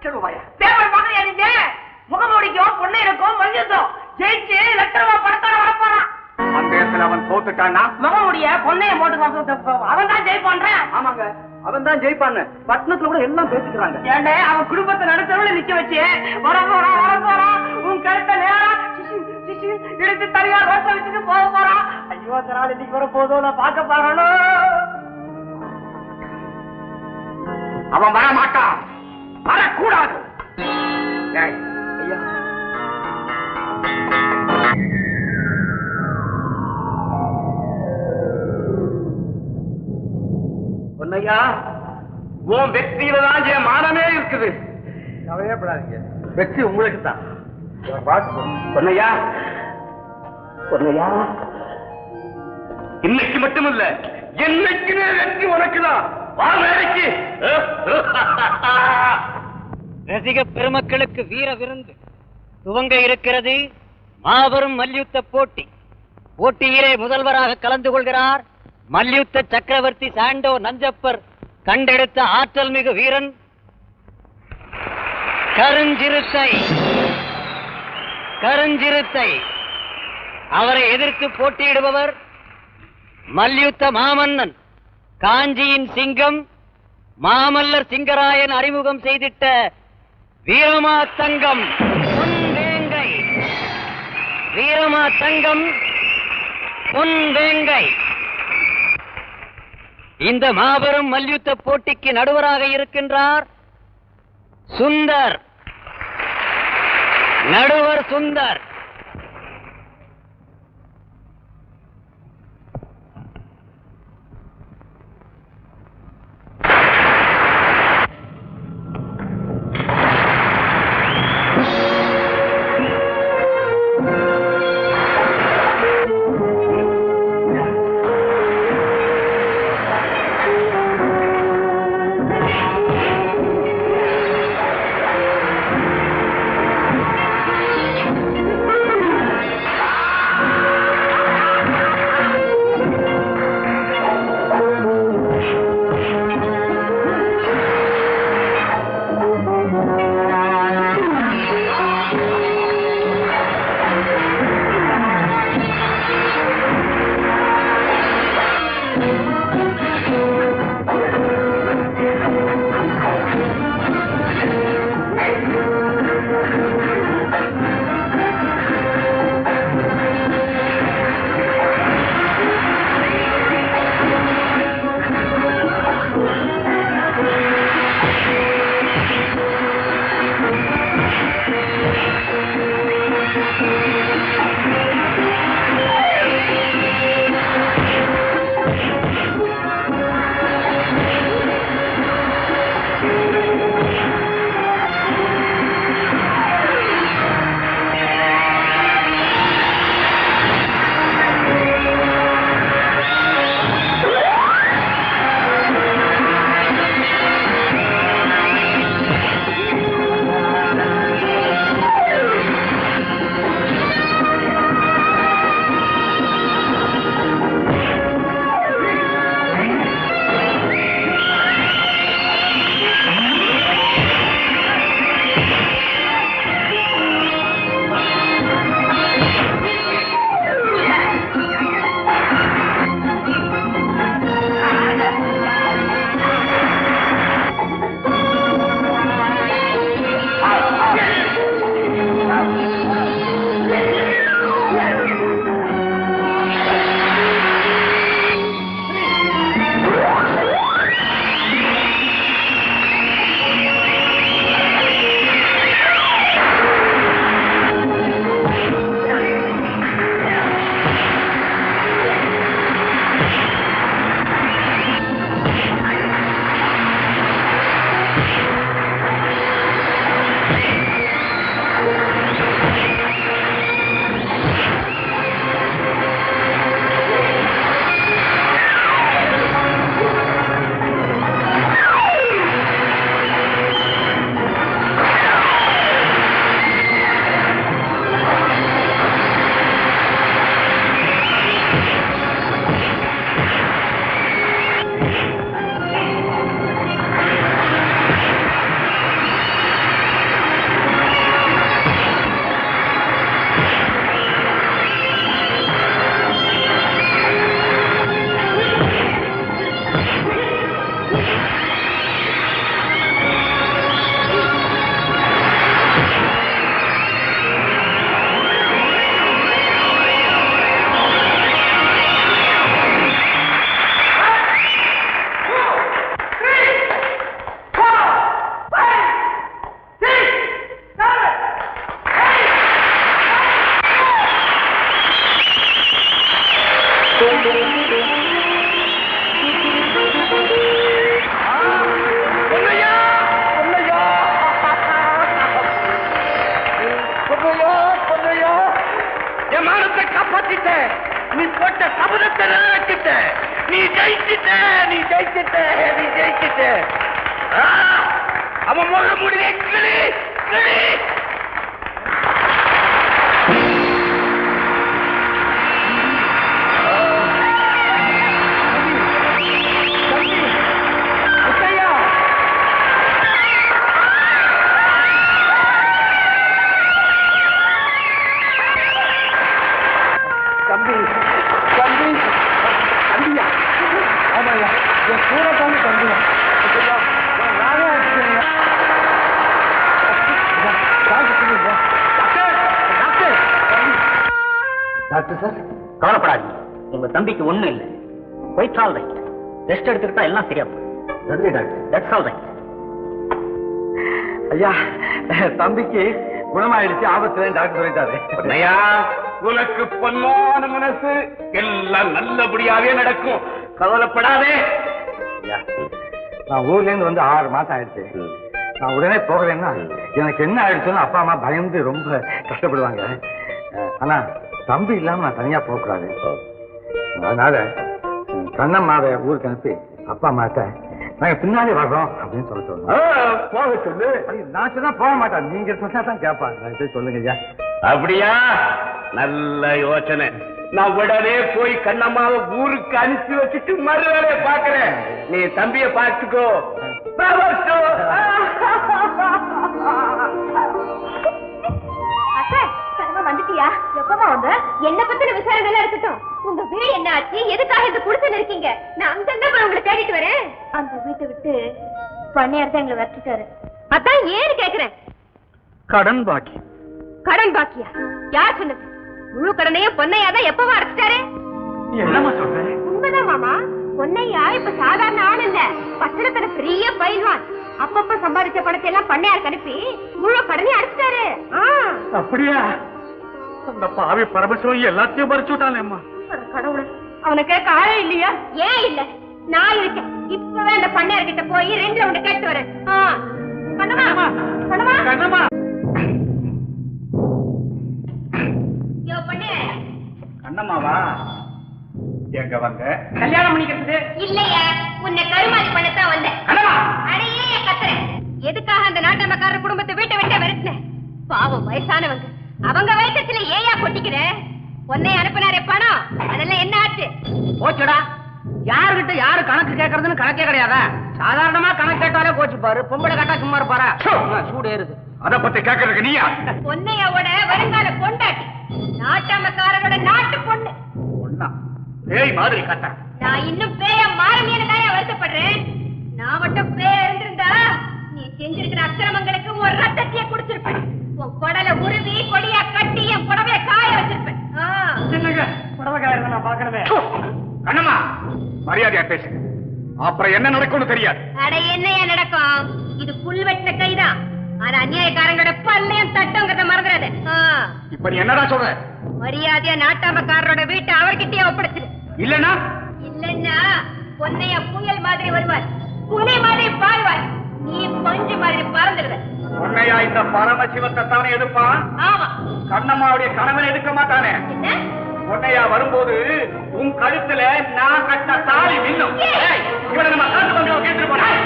Paper பாக்கலையா நீங்க? முகமூடிக்கும் பொண்ணு இருக்கும் மல்யுத்தம் ஜெயிச்சு லட்ச ரூபாய் பணத்தோட வரப்போறான். அந்த இடத்துல அவன் தோத்துட்டான்னா முகமூடிய பொண்ணைய போட்டு அவன் தான் ஜெயிப்பான். ஆமாங்க, அவன் தான் ஜெயிப்பான்னு பட்டணத்துல கூட எல்லாம் பேசிக்கிறாங்க. ஏண்டே அவன் குடும்பத்தை நடத்தவள நிக்க வச்சு வர போறான் உன் கழுத்த நேரம் எடுத்து தனியா ரோச வச்சுட்டு போக போறான். ஐயோ அந்த நாள் இன்னைக்கு வர போதும் நான் பார்க்க பாறனோ. அவன் வர மாட்டான், வரக்கூடாது. பொன்னையா, உன் வெற்றியில தான் என் மானமே இருக்குது. கவலையப்படாதீங்க, வெற்றி உங்களுக்கு தான். பொன்னையா, பொன்னையா, இன்னைக்கு மட்டுமில்ல என்னைக்குமே வெற்றி உனக்குதான். ரசிக பெருமக்களுக்கு வீர விருந்து துவங்க இருக்கிறது. மாபெரும் மல்யுத்த போட்டி. போட்டியிலே முதல்வராக கலந்து கொள்கிறார் மல்யுத்த சக்கரவர்த்தி சாண்டோ நஞ்சப்பர் கண்டெடுத்த ஆற்றல் மிகு வீரன் கருஞ்சிறுத்தை. அவரை எதிர்த்து போட்டியிடுபவர் மல்யுத்த மாமன்னன் காஞ்சியின் சிங்கம் மாமல்லர் சிங்கராயன் அறிமுகம் செய்திட்ட வீரமாத்தங்கம் பொன்வேங்கை. இந்த மாபெரும் மல்யுத்த போட்டிக்கு நடுவராக இருக்கின்றார் நடுவர் சுந்தர். ஜெயிச்சிட்ட அவன் முள்ள முடிவே கிளி கிளி டாக்டர் சார் கவலைப்படாதீங்க, உங்க தம்பிக்கு ஒண்ணும் இல்லை. Quite all right. ரெஸ்ட் எடுத்துக்கிட்டா எல்லாம் சரியா போகும். நன்றி டாக்டர். That's all right. ஐயா, தம்பிக்கு குணமாயிடுச்சு, ஆபத்துல டாக்டர் சொல்லிட்டாரு. ஐயா, உனக்கு பொன்னான மனசு, எல்லாம் நல்லபடியாவே நடக்கும், கவலைப்படாதே. நான் ஊர்ல இருந்து வந்து 6 மாசம் ஆயிடுச்சு. நான் உடனே போகலன்னா எனக்கு என்ன ஆயிடுச்சுன்னு அப்பா அம்மா பயந்து ரொம்ப கஷ்டப்படுவாங்க. ஆனா தம்பி இல்லாம நான் தனியா போக கூடாது. அதனால கண்ணம்மாவை ஊருக்கு அனுப்பி அப்பா அம்மாட்ட நாங்க பின்னாடி வர்றோம் அப்படின்னு சொல்ல சொல்லுங்க. போக சொல்லு. நான் சொன்னா போக மாட்டான், நீங்க சொன்னா தான் கேட்பான். சொல்லுங்க ஐயா. அப்படியா? நல்ல யோசனை. நான் உடனே போய் கண்ணம்மாவை ஊருக்கு அனுப்பி வச்சுட்டு மறு வேலையை பாக்குறேன். நீ தம்பிய பார்த்துக்கோ. வந்துட்டியா? எப்பமா வந்த? என்ன பத்தின விசாரணை இருக்கட்டும். உங்க வீடு என்ன ஆச்சு? எதுக்காக இந்த குடிசையில இருக்கீங்க? நான் அங்க உங்களை தேடிட்டு வரேன். அந்த வீட்டை விட்டு பண்ணையார் தான் எங்களை வச்சுட்டாரு. அதான் ஏன்னு கேக்குறேன். கடன் பாக்கி. கடன் பாக்கியா? யார் சொன்னது? முழு கடனையும் பொன்னையா தான் எப்பவும் அடைச்சிட்டாரு. என்னமா சொல்ற? உண்மைதான் மாமா. பொன்னையா இப்ப சாதாரண ஆள் இல்ல, பட்டணத்துல பெரிய பயில்வான். அப்பப்ப சம்பாதிச்ச பணத்தை எல்லாம் பண்ணையார் அனுப்பி முழு கடனையும் அடைச்சிட்டாரு. அப்படியா? அந்த பாவி பரமசிவம் எல்லாத்தையும் பறிச்சு விட்டானேம்மா. கடவுளே, அவனை கேட்க ஆளே இல்லையா? ஏன் இல்ல, நான் இருக்கேன். இப்பவே அந்த பண்ணையார் கிட்ட போய் 2ல 1 கேட்டு வரேன். கண்ணம்மா, கண்ணம்மா, கண்ணம்மா. யோ பண்ணையார். கண்ணம்மாவா? எங்க வந்த? கல்யாணம் பண்ணிக்கிறது இல்லையா, உன்னை கருமாதி பண்ணத்தான் வந்தேன். கண்ணம்மா, அடையே கத்துறேன். எதுக்காக அந்த நாட்டமக்காரர் குடும்பத்தை வீட்டை விட்டு விரட்டின? பாவம் வயசானவங்க, அவங்க வயசத்துல ஏயா கொட்டிக்கிற? பொன்னை அனுப்பினாரே பணம், அதெல்லாம் என்ன ஆச்சு? போச்சுடா. யாருகிட்ட யாரு கணக்கு கேட்கறதுன்னு கணக்கே கிடையாதா? சாதாரணமா கணக்கு கேட்டாலே போச்சு பாரு. பொம்பளை கேட்டா சும்மா இருப்பாரா? சூடு ஏறுது. அத பத்தி கேட்கறதுக்கு நீயா? பொன்னையோட வருங்கால பொண்டாட்டி, நாட்டமக்காரரோட நாட்டு பொண்ணு. ஒண்ணா பேய் மாதிரி கட்ட. நான் இன்னும் பேய மாறமியன்னு தான் வருத்தப்படுறேன். நான் மட்டும் பேய இருந்திருந்தா நீ செஞ்சிருக்கிற அக்கிரமங்களுக்கு ஒரு ரத்தத்தையே குடிச்சிருப்பேன். உன் குடலை உருவி கொடியா கட்டி என் புடவைய காய வச்சிருப்பேன். புடவை காயிரம் நான் பாக்கணுமே. கண்ணம்மா, மரியாதையா பேசு. அப்புறம் என்ன நடக்கும்னு தெரியாது. அட என்னையா நடக்கும்? இது புல் வெட்டின கைதான். அது அநியாயக்காரங்களோட பல்லையும் தட்டுங்கிறத மறந்துடாத. இப்ப நீ என்னடா சொல்ற? மரியாதையா நாட்டாமக்காரரோட வீட்டை அவர்கிட்டயே ஒப்படைச்சிரு. இல்லன்னா இல்லன்னா பொன்னையா புயல் மாதிரி வருவார், புலி மாதிரி பாய்வார், நீ பஞ்சு மாதிரி பறந்துடுவ. உன்னையா இந்த பரமசிவத்தை தானே எடுப்பான்? ஆமா. கண்ணம்மாவுடைய கணவன் எடுக்க மாட்டானே. என்ன? உன்னையா வரும்போது உன் கழுத்துல நான் கட்ட தாலி மின்னும். இவனை நம்ம காட்டு பங்களா கேட்டு போறேன்.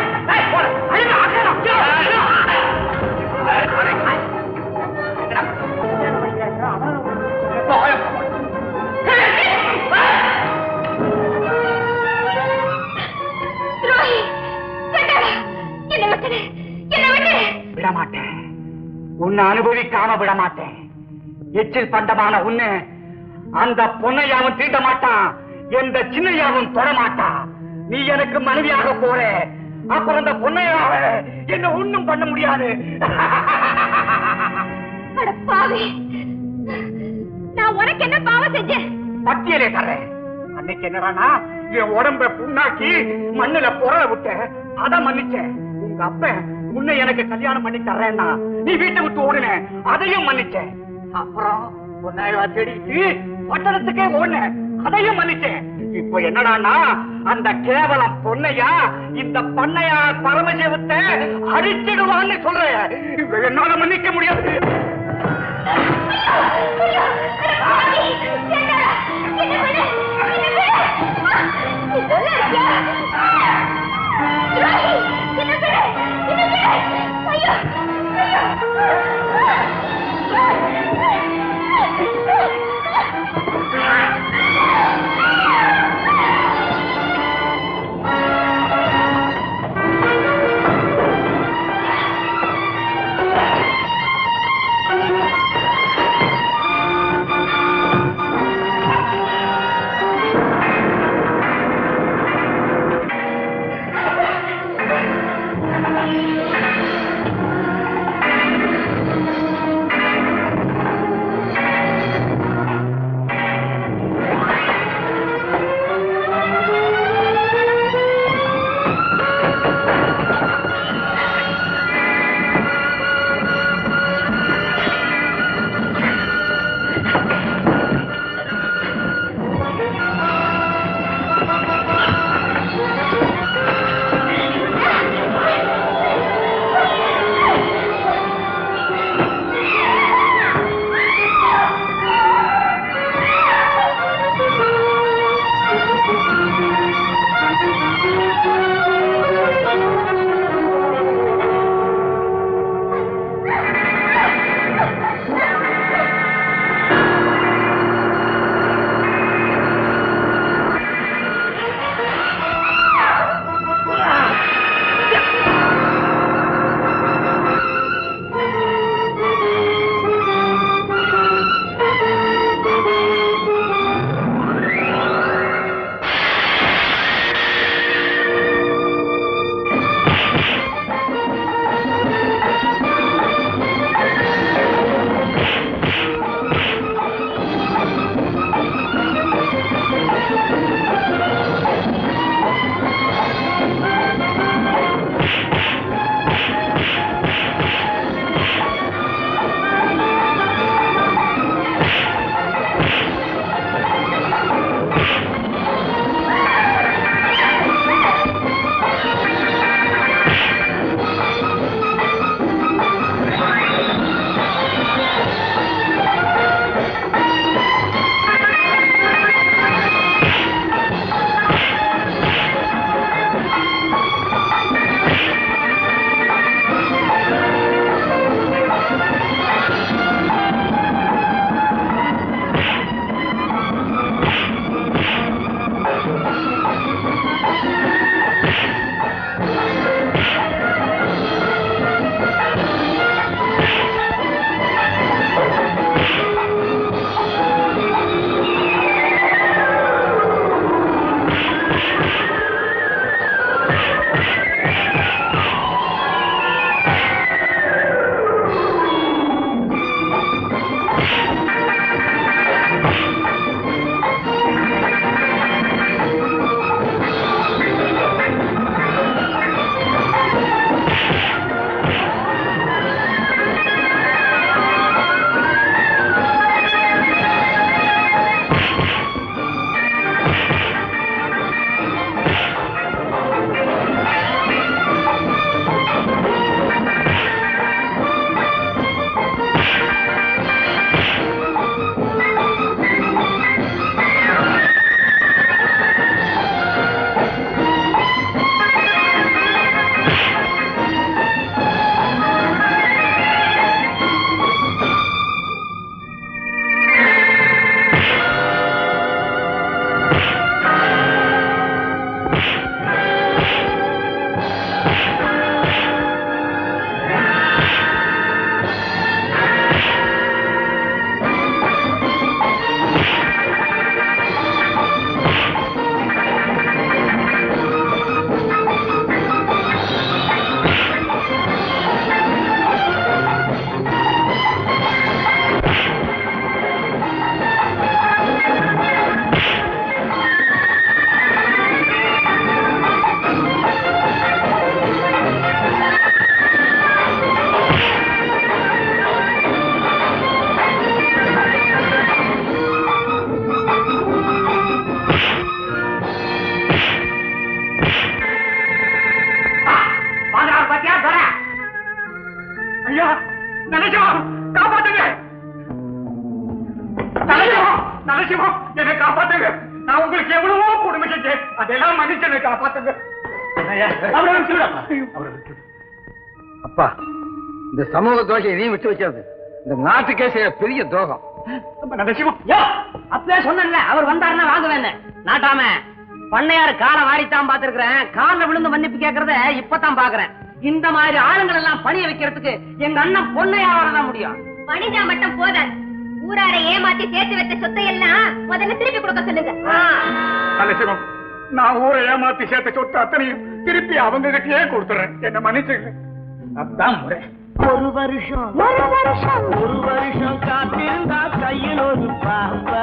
விடமாட்டேன், உன்னை அனுபவிக்காம விடமாட்டேன். எச்சில் பண்டமான உன்னை அந்த பொன்னையாவும் தீண்ட மாட்டான், எந்த சின்னையாவும் தொடமாட்டான். நீ எனக்கு மனைவியாக போற, அப்புறம் அந்த பொன்னையாவ என்ன ஒண்ணும் பண்ண முடியாது. பாவி, நான் உனக்கு என்ன பாவம் செஞ்சேன்? பட்டியலே தர்றேன். அன்னைக்கு என்னடானா என் உடம்ப புண்ணாக்கி மண்ணுல புரள விட்ட, அத மன்னிச்சேன். உங்க அப்ப உன்னை எனக்கு கல்யாணம் பண்ணி தர்றேன்னா நீ வீட்டை விட்டு ஓடுன, அதையும் மன்னிச்சேன். அப்புறம் பொன்னையா தேடிட்டு பட்டணத்துக்கே ஓடுன, அதையும் மன்னிச்சேன். இப்ப என்னடானா அந்த கேவலம் பொன்னையா இந்த பண்ணையா பரமசிவத்தை அடிச்சிடுவான்னு சொல்றேன். என்னால மன்னிக்க முடியாது. என்ன காப்பாத்துங்க நரசிம்மம், என்னை காப்பாத்துங்க. நான் உங்களுக்கு எவ்வளவோ கொடுமை செஞ்சேன், அதெல்லாம் மனுஷனை காப்பாத்துங்க. அப்பா, இந்த சமூக தோஷம் இதையும் விட்டு வச்சாது இந்த நாட்டுக்கே செய்ய பெரிய துரோகம். நரசிம்மம், அப்பவே சொன்னேன்ல, அவர் வந்தாருன்னா வாங்குவேன். நாட்டாம பண்ணையாரு காலை வாரித்தான் பாத்துருக்கிறேன், காலில் விழுந்து மன்னிப்பு கேட்கறத இப்பதான் பாக்குறேன். இந்த மாதிரி ஆளுங்கள் எல்லாம் பணிய வைக்கிறதுக்கு எங்க அண்ணன் பொன்னையாவதான் முடியும். பணிஞ்சா மட்டும் போதாது, ஊரார ஏமாத்தி சேர்த்து வச்ச சொத்தை எல்லாம் முதல்ல திருப்பி கொடுக்க சொல்லுங்க. நரசிம்மம், நான் ஊரை ஏமாத்தி சேர்த்த சொத்து அத்தனையும் திருப்பி அவங்க கிட்டயே கொடுத்துறேன். என்ன மன்னிச்சுங்க. அதான் முறை. ஒரு வருஷம் காத்திருந்தா கையில் ஒரு பாப்பா